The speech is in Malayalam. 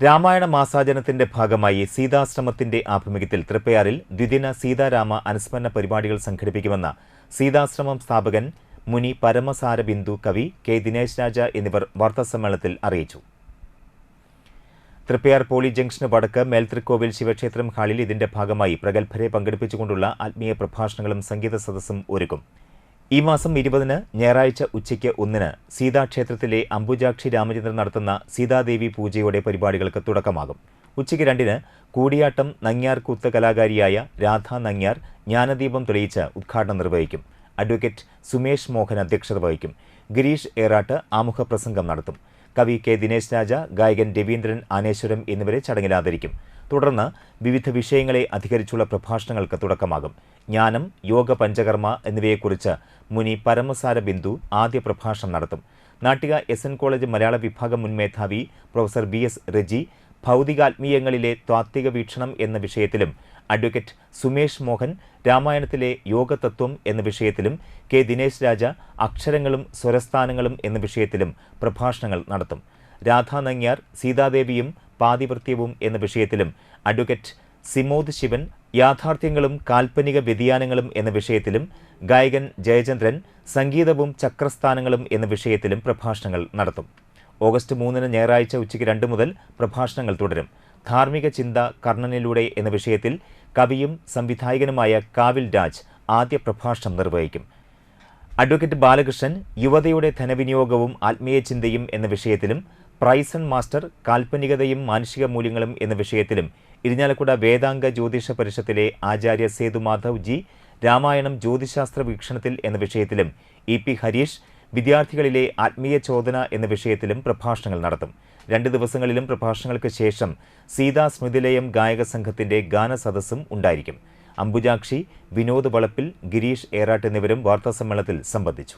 രാമായണ മാസാചരണത്തിന്റെ ഭാഗമായി സീതാശ്രമത്തിന്റെ ആഭിമുഖ്യത്തിൽ തൃപ്പയാറിൽ ദ്വിദിന സീതാരാമ അനുസ്മരണ പരിപാടികൾ സംഘടിപ്പിക്കുമെന്ന് സീതാശ്രമം സ്ഥാപകൻ മുനി പരമസാരബിന്ദു കവി കെ ദിനേശ് രാജ എന്നിവർ വാർത്താസമ്മേളനത്തിൽ അറിയിച്ചു. തൃപ്പയാർ പോളി ജംഗ്ഷന് വടക്ക് മേൽതൃക്കോവിൽ ശിവക്ഷേത്രം ഹാളിൽ ഇതിന്റെ ഭാഗമായി പ്രഗത്ഭരെ പങ്കെടുപ്പിച്ചുകൊണ്ടുള്ള ആത്മീയ പ്രഭാഷണങ്ങളും സംഗീത സദസ്സും ഒരുക്കും. ഈ മാസം 20-ന് ഞായറാഴ്ച ഉച്ചയ്ക്ക് 1-ന് സീതാക്ഷേത്രത്തിലെ അംബുജാക്ഷി രാമചന്ദ്രൻ നടത്തുന്ന സീതാദേവി പൂജയോടെ പരിപാടികൾക്ക് തുടക്കമാകും. ഉച്ചയ്ക്ക് 2-ന് കൂടിയാട്ടം നങ്ങ്യാർ കൂത്ത് കലാകാരിയായ രാധാ നങ്ങ്യാർ ജ്ഞാനദീപം തെളിയിച്ച് ഉദ്ഘാടനം നിർവഹിക്കും. അഡ്വക്കേറ്റ് സുമേഷ് മോഹൻ അധ്യക്ഷത വഹിക്കും. ഗിരീഷ് ഏറാട്ട് ആമുഖ പ്രസംഗം നടത്തും. കവി കെ ദിനേശ് രാജ, ഗായകൻ രവീന്ദ്രൻ ആനേശ്വരം എന്നിവരെ ചടങ്ങിൽ ആദരിക്കും. തുടർന്ന് വിവിധ വിഷയങ്ങളെ അധികരിച്ചുള്ള പ്രഭാഷണങ്ങൾക്ക് തുടക്കമാകും. ജ്ഞാനം, യോഗ, പഞ്ചകർമ്മ എന്നിവയെക്കുറിച്ച് മുനി പരമസാരബിന്ദു ആദ്യ പ്രഭാഷണം നടത്തും. നാട്ടിക SN കോളേജ് മലയാള വിഭാഗം മുൻ മേധാവി പ്രൊഫസർ BS റെജി ഭൗതികാത്മീയങ്ങളിലെ താത്വിക വീക്ഷണം എന്ന വിഷയത്തിലും, അഡ്വക്കേറ്റ് സുമേഷ് മോഹൻ രാമായണത്തിലെ യോഗതത്വം എന്ന വിഷയത്തിലും, കെ ദിനേശ് രാജ അക്ഷരങ്ങളും സ്വരസ്ഥാനങ്ങളും എന്ന വിഷയത്തിലും പ്രഭാഷണങ്ങൾ നടത്തും. രാധാ നങ്ങ്യാർ സീതാദേവിയും പാതിവൃത്യവും എന്ന വിഷയത്തിലും, അഡ്വക്കേറ്റ് സിമോദ് ശിവൻ യാഥാർത്ഥ്യങ്ങളും കാൽപ്പനിക വ്യതിയാനങ്ങളും എന്ന വിഷയത്തിലും, ഗായകൻ ജയചന്ദ്രൻ സംഗീതവും ചക്രസ്ഥാനങ്ങളും എന്ന വിഷയത്തിലും പ്രഭാഷണങ്ങൾ നടത്തും. ഓഗസ്റ്റ് 3-ന് ഞായറാഴ്ച ഉച്ചയ്ക്ക് 2 മുതൽ പ്രഭാഷണങ്ങൾ തുടരും. ധാർമ്മിക ചിന്ത കർണനിലൂടെ എന്ന വിഷയത്തിൽ കവിയും സംവിധായകനുമായ കാവിൽ രാജ് ആദ്യ പ്രഭാഷണം നിർവഹിക്കും. അഡ്വക്കേറ്റ് ബാലകൃഷ്ണൻ യുവതയുടെ ധനവിനിയോഗവും ആത്മീയ ചിന്തയും എന്ന വിഷയത്തിലും, പ്രൈസൺ മാസ്റ്റർ കാൽപ്പനികതയും മാനുഷിക മൂല്യങ്ങളും എന്ന വിഷയത്തിലും, ഇരിഞ്ഞാലക്കുട വേദാംഗ ജ്യോതിഷ പരിഷത്തിലെ ആചാര്യ സേതു മാധവ് ജി രാമായണം ജ്യോതിശാസ്ത്ര വീക്ഷണത്തിൽ എന്ന വിഷയത്തിലും, EP ഹരീഷ് വിദ്യാർത്ഥികളിലെ ആത്മീയ ചോദന എന്ന വിഷയത്തിലും പ്രഭാഷണങ്ങൾ നടത്തും. 2 ദിവസങ്ങളിലും പ്രഭാഷണങ്ങൾക്ക് ശേഷം സീതാ സ്മൃതിലയം ഗായക സംഘത്തിന്റെ ഗാനസദസ്സും ഉണ്ടായിരിക്കും. അംബുജാക്ഷി, വിനോദ് വളപ്പിൽ, ഗിരീഷ് ഏറാട്ട് എന്നിവരും വാർത്താസമ്മേളനത്തിൽ സംബന്ധിച്ചു.